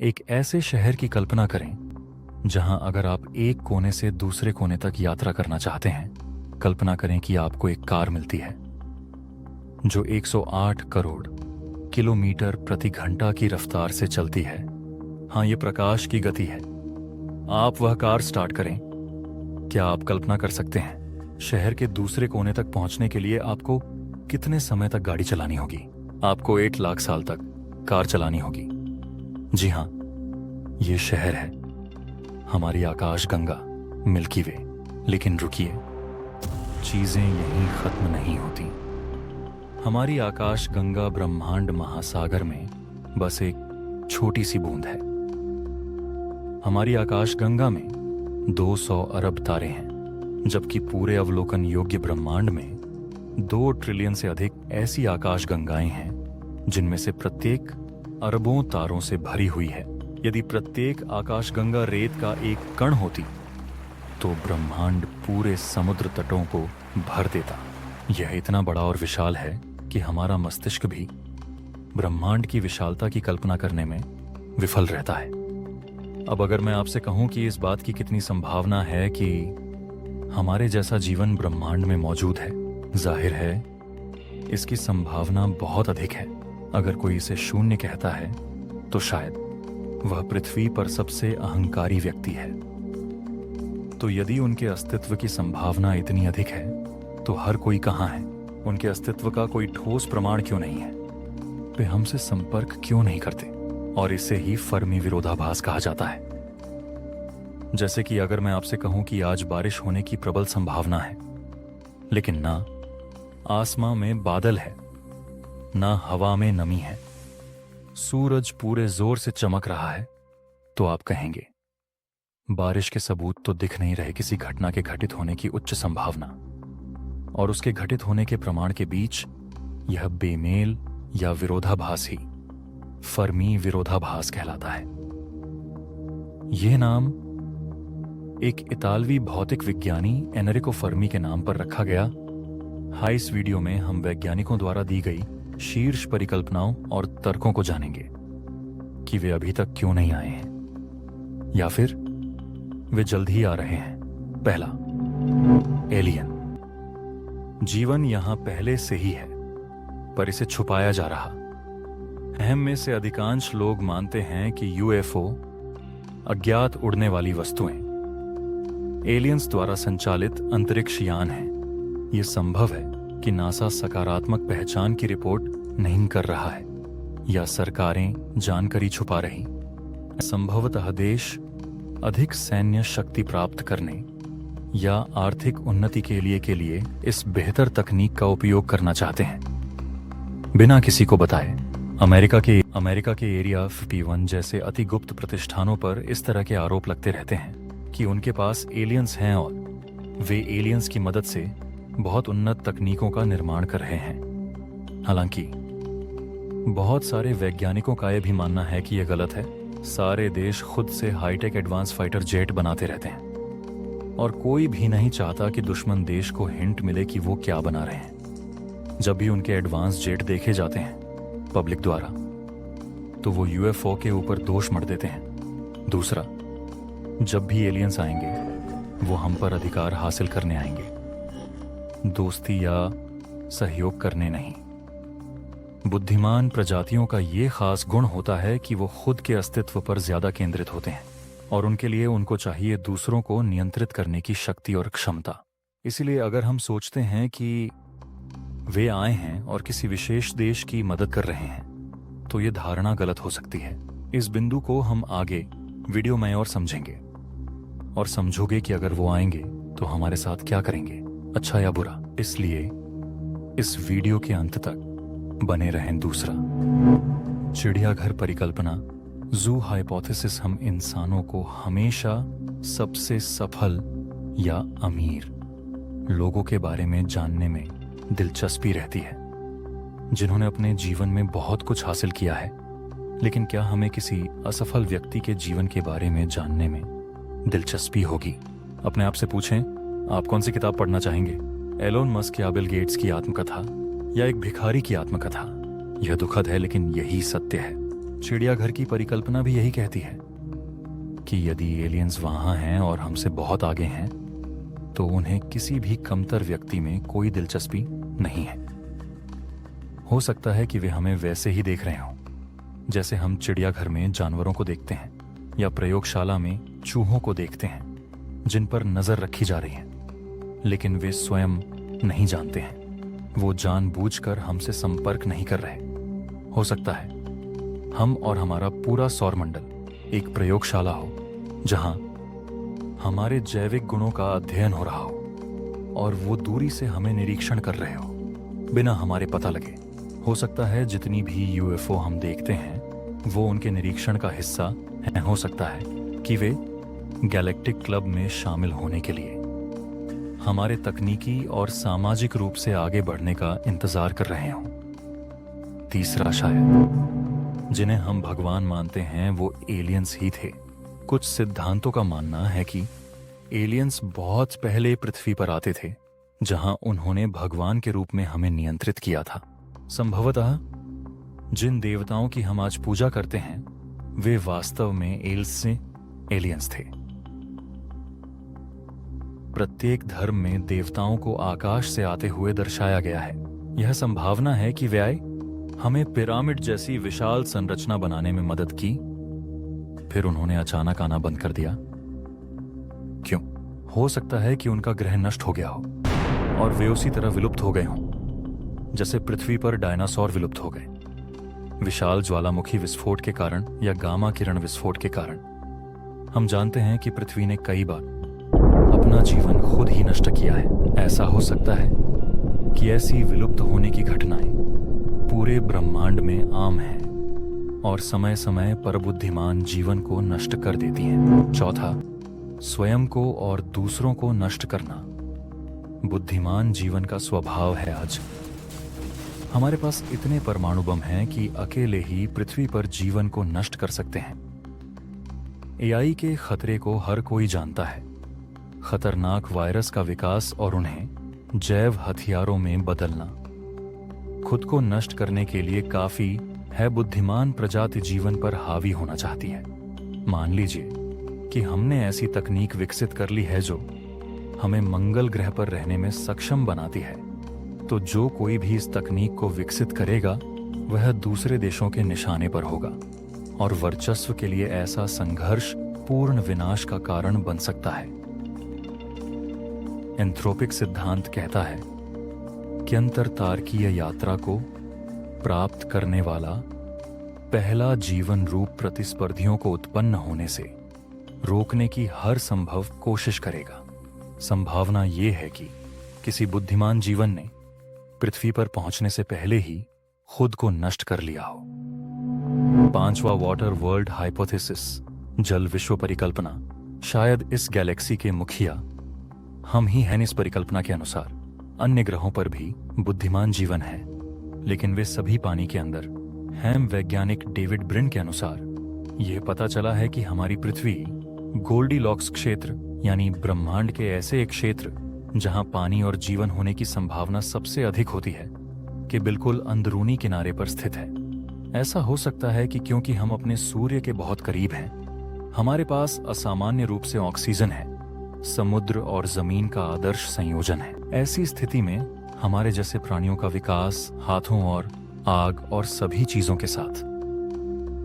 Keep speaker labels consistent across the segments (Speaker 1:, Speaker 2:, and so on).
Speaker 1: एक ऐसे शहर की कल्पना करें जहां अगर आप एक कोने से दूसरे कोने तक यात्रा करना चाहते हैं। कल्पना करें कि आपको एक कार मिलती है जो 108 करोड़ किलोमीटर प्रति घंटा की रफ्तार से चलती है। हाँ, ये प्रकाश की गति है। आप वह कार स्टार्ट करें। क्या आप कल्पना कर सकते हैं शहर के दूसरे कोने तक पहुंचने के लिए आपको कितने समय तक गाड़ी चलानी होगी? आपको 8 लाख साल तक कार चलानी होगी। जी हाँ, ये शहर है, हमारी आकाश गंगा, मिल्की वे। लेकिन रुकिए, चीजें यहीं खत्म नहीं होती। हमारी आकाश गंगा ब्रह्मांड महासागर में बस एक छोटी सी बूंद है। हमारी आकाश गंगा में 200 अरब तारे हैं, जबकि पूरे अवलोकन योग्य ब्रह्मांड में 2 ट्रिलियन से अधिक ऐसी आकाश गंगाएं हैं जिनमें से प्रत्येक अरबों तारों से भरी हुई है। यदि प्रत्येक आकाशगंगा रेत का एक कण होती तो ब्रह्मांड पूरे समुद्र तटों को भर देता। यह इतना बड़ा और विशाल है कि हमारा मस्तिष्क भी ब्रह्मांड की विशालता की कल्पना करने में विफल रहता है। अब अगर मैं आपसे कहूं कि इस बात की कितनी संभावना है कि हमारे जैसा जीवन ब्रह्मांड में मौजूद है, जाहिर है इसकी संभावना बहुत अधिक है। अगर कोई इसे शून्य कहता है तो शायद वह पृथ्वी पर सबसे अहंकारी व्यक्ति है। तो यदि उनके अस्तित्व की संभावना इतनी अधिक है तो हर कोई कहाँ है? उनके अस्तित्व का कोई ठोस प्रमाण क्यों नहीं है? वे हमसे संपर्क क्यों नहीं करते? और इसे ही फर्मी विरोधाभास कहा जाता है। जैसे कि अगर मैं आपसे कहूं कि आज बारिश होने की प्रबल संभावना है, लेकिन ना आसमां में बादल है, ना हवा में नमी है, सूरज पूरे जोर से चमक रहा है, तो आप कहेंगे बारिश के सबूत तो दिख नहीं रहे। किसी घटना के घटित होने की उच्च संभावना और उसके घटित होने के प्रमाण के बीच यह बेमेल या विरोधाभास ही फर्मी विरोधाभास कहलाता है। यह नाम एक इतालवी भौतिक विज्ञानी एनरिको फर्मी के नाम पर रखा गया। हाँ, इस वीडियो में हम वैज्ञानिकों द्वारा दी गई शीर्ष परिकल्पनाओं और तर्कों को जानेंगे कि वे अभी तक क्यों नहीं आए हैं या फिर वे जल्द ही आ रहे हैं। पहला, एलियन। जीवन यहां पहले से ही है, पर इसे छुपाया जा रहा। अहम में से अधिकांश लोग मानते हैं कि यूएफओ, अज्ञात उड़ने वाली वस्तुएं, एलियंस द्वारा संचालित अंतरिक्ष यान हैं। यह संभव है कि नासा सकारात्मक पहचान की रिपोर्ट नहीं कर रहा है या सरकारें जानकारी छुपा रही। संभवतः देश अधिक सैन्य शक्ति प्राप्त करने या आर्थिक उन्नति के लिए इस बेहतर तकनीक का उपयोग करना चाहते हैं बिना किसी को बताए। अमेरिका के एरिया 51 जैसे अति गुप्त प्रतिष्ठानों पर इस तरह के आरोप लगते रहते हैं कि उनके पास एलियंस हैं और वे एलियंस की मदद से बहुत उन्नत तकनीकों का निर्माण कर रहे हैं। हालांकि बहुत सारे वैज्ञानिकों का यह भी मानना है कि यह गलत है। सारे देश खुद से हाईटेक एडवांस फाइटर जेट बनाते रहते हैं और कोई भी नहीं चाहता कि दुश्मन देश को हिंट मिले कि वो क्या बना रहे हैं। जब भी उनके एडवांस जेट देखे जाते हैं पब्लिक द्वारा, तो वो यूएफओ के ऊपर दोष मढ़ देते हैं। दूसरा, जब भी एलियंस आएंगे वो हम पर अधिकार हासिल करने आएंगे, दोस्ती या सहयोग करने नहीं। बुद्धिमान प्रजातियों का ये खास गुण होता है कि वो खुद के अस्तित्व पर ज्यादा केंद्रित होते हैं और उनके लिए उनको चाहिए दूसरों को नियंत्रित करने की शक्ति और क्षमता। इसीलिए अगर हम सोचते हैं कि वे आए हैं और किसी विशेष देश की मदद कर रहे हैं, तो ये धारणा गलत हो सकती है। इस बिंदु को हम आगे वीडियो में और समझेंगे और समझोगे कि अगर वो आएंगे तो हमारे साथ क्या करेंगे, अच्छा या बुरा। इसलिए इस वीडियो के अंत तक बने रहें। दूसरा, चिड़ियाघर परिकल्पना, जू हाइपोथेसिस। हम इंसानों को हमेशा सबसे सफल या अमीर लोगों के बारे में जानने में दिलचस्पी रहती है, जिन्होंने अपने जीवन में बहुत कुछ हासिल किया है। लेकिन क्या हमें किसी असफल व्यक्ति के जीवन के बारे में जानने में दिलचस्पी होगी? अपने आप से पूछें, आप कौन सी किताब पढ़ना चाहेंगे? एलोन मस्क या बिल गेट्स की आत्मकथा या एक भिखारी की आत्मकथा? यह दुखद है लेकिन यही सत्य है। चिड़ियाघर की परिकल्पना भी यही कहती है कि यदि एलियंस वहां हैं और हमसे बहुत आगे हैं तो उन्हें किसी भी कमतर व्यक्ति में कोई दिलचस्पी नहीं है। हो सकता है कि वे हमें वैसे ही देख रहे हों जैसे हम चिड़ियाघर में जानवरों को देखते हैं या प्रयोगशाला में चूहों को देखते हैं जिन पर नजर रखी जा रही है, लेकिन वे स्वयं नहीं जानते हैं। वो जानबूझकर हमसे संपर्क नहीं कर रहे। हो सकता है हम और हमारा पूरा सौरमंडल एक प्रयोगशाला हो जहां हमारे जैविक गुणों का अध्ययन हो रहा हो और वो दूरी से हमें निरीक्षण कर रहे हो बिना हमारे पता लगे। हो सकता है जितनी भी यूएफओ हम देखते हैं वो उनके निरीक्षण का हिस्सा है। हो सकता है कि वे गैलेक्टिक क्लब में शामिल होने के लिए हमारे तकनीकी और सामाजिक रूप से आगे बढ़ने का इंतजार कर रहे हों। तीसरा, शायद जिन्हें हम भगवान मानते हैं वो एलियंस ही थे। कुछ सिद्धांतों का मानना है कि एलियंस बहुत पहले पृथ्वी पर आते थे जहां उन्होंने भगवान के रूप में हमें नियंत्रित किया था। संभवतः जिन देवताओं की हम आज पूजा करते हैं वे वास्तव में एलियंस थे। प्रत्येक धर्म में देवताओं को आकाश से आते हुए दर्शाया गया है। यह संभावना है कि वे आए, हमें पिरामिड जैसी विशाल संरचना बनाने में मदद की, फिर उन्होंने अचानक आना बंद कर दिया। क्यों? हो सकता है कि उनका ग्रह नष्ट हो गया हो और वे उसी तरह विलुप्त हो गए हों जैसे पृथ्वी पर डायनासोर विलुप्त हो गए, विशाल ज्वालामुखी विस्फोट के कारण या गामा किरण विस्फोट के कारण। हम जानते हैं कि पृथ्वी ने कई बार अपना जीवन खुद ही नष्ट किया है। ऐसा हो सकता है कि ऐसी विलुप्त होने की घटनाएं पूरे ब्रह्मांड में आम हैं और समय समय पर बुद्धिमान जीवन को नष्ट कर देती हैं। चौथा, स्वयं को और दूसरों को नष्ट करना बुद्धिमान जीवन का स्वभाव है। आज हमारे पास इतने परमाणु बम हैं कि अकेले ही पृथ्वी पर जीवन को नष्ट कर सकते हैं। एआई के खतरे को हर कोई जानता है। खतरनाक वायरस का विकास और उन्हें जैव हथियारों में बदलना खुद को नष्ट करने के लिए काफी है। बुद्धिमान प्रजाति जीवन पर हावी होना चाहती है। मान लीजिए कि हमने ऐसी तकनीक विकसित कर ली है जो हमें मंगल ग्रह पर रहने में सक्षम बनाती है, तो जो कोई भी इस तकनीक को विकसित करेगा वह दूसरे देशों के निशाने पर होगा और वर्चस्व के लिए ऐसा संघर्ष पूर्ण विनाश का कारण बन सकता है। एंथ्रोपिक सिद्धांत कहता है कि अंतरतारकीय यात्रा को प्राप्त करने वाला पहला जीवन रूप प्रतिस्पर्धियों को उत्पन्न होने से रोकने की हर संभव कोशिश करेगा। संभावना ये है कि किसी बुद्धिमान जीवन ने पृथ्वी पर पहुंचने से पहले ही खुद को नष्ट कर लिया हो। पांचवा, वाटर वर्ल्ड हाइपोथेसिस, जल विश्व परिकल्पना। शायद इस गैलेक्सी के मुखिया हम ही हैं। इस परिकल्पना के अनुसार अन्य ग्रहों पर भी बुद्धिमान जीवन है, लेकिन वे सभी पानी के अंदर हैं। वैज्ञानिक डेविड ब्रिन के अनुसार यह पता चला है कि हमारी पृथ्वी गोल्डीलॉक्स क्षेत्र यानी ब्रह्मांड के ऐसे एक क्षेत्र जहां पानी और जीवन होने की संभावना सबसे अधिक होती है के बिल्कुल अंदरूनी किनारे पर स्थित है। ऐसा हो सकता है कि क्योंकि हम अपने सूर्य के बहुत करीब हैं, हमारे पास असामान्य रूप से ऑक्सीजन है। समुद्र और जमीन का आदर्श संयोजन है। ऐसी स्थिति में हमारे जैसे प्राणियों का विकास हाथों और आग और सभी चीजों के साथ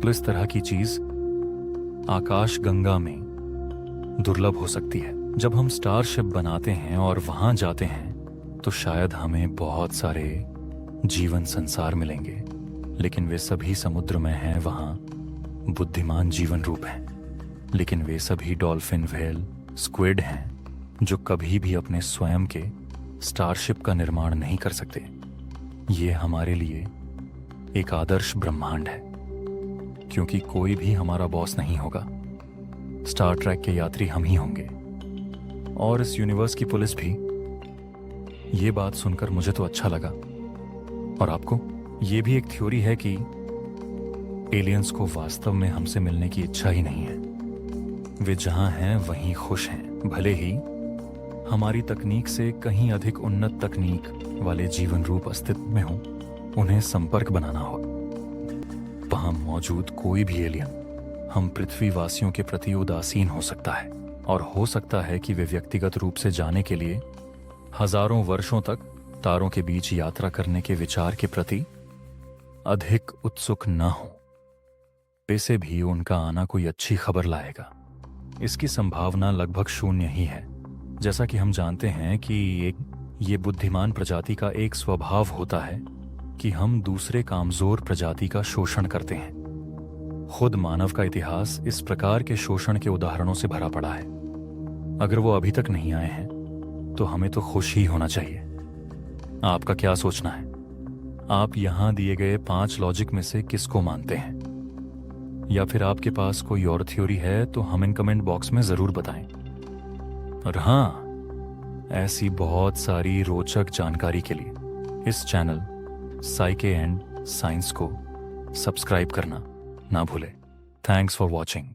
Speaker 1: तो इस तरह की चीज आकाश गंगा में दुर्लभ हो सकती है। जब हम स्टारशिप बनाते हैं और वहां जाते हैं तो शायद हमें बहुत सारे जीवन संसार मिलेंगे, लेकिन वे सभी समुद्र में हैं। वहां बुद्धिमान जीवन रूप हैं, लेकिन वे सभी डॉल्फिन, व्हेल, स्क्विड हैं जो कभी भी अपने स्वयं के स्टारशिप का निर्माण नहीं कर सकते। ये हमारे लिए एक आदर्श ब्रह्मांड है, क्योंकि कोई भी हमारा बॉस नहीं होगा। स्टार ट्रैक के यात्री हम ही होंगे और इस यूनिवर्स की पुलिस भी। ये बात सुनकर मुझे तो अच्छा लगा। और आपको? ये भी एक थ्योरी है कि एलियंस को वास्तव में हमसे मिलने की इच्छा ही नहीं है। वे जहां हैं वहीं खुश हैं, भले ही हमारी तकनीक से कहीं अधिक उन्नत तकनीक वाले जीवन रूप अस्तित्व में हों, उन्हें संपर्क बनाना हो। वहां मौजूद कोई भी एलियन हम पृथ्वीवासियों के प्रति उदासीन हो सकता है, और हो सकता है कि वे व्यक्तिगत रूप से जाने के लिए हजारों वर्षों तक तारों के बीच यात्रा करने के विचार के प्रति अधिक उत्सुक न हो। वैसे भी उनका आना कोई अच्छी खबर लाएगा, इसकी संभावना लगभग शून्य ही है। जैसा कि हम जानते हैं कि ये बुद्धिमान प्रजाति का एक स्वभाव होता है कि हम दूसरे कामजोर प्रजाति का शोषण करते हैं। खुद मानव का इतिहास इस प्रकार के शोषण के उदाहरणों से भरा पड़ा है। अगर वो अभी तक नहीं आए हैं तो हमें तो खुश ही होना चाहिए। आपका क्या सोचना है? आप यहां दिए गए 5 लॉजिक में से किसको मानते हैं? या फिर आपके पास कोई और थ्योरी है तो हमें कमेंट बॉक्स में जरूर बताएं। और हाँ, ऐसी बहुत सारी रोचक जानकारी के लिए इस चैनल साइके एंड साइंस को सब्सक्राइब करना ना भूलें। Thanks for watching.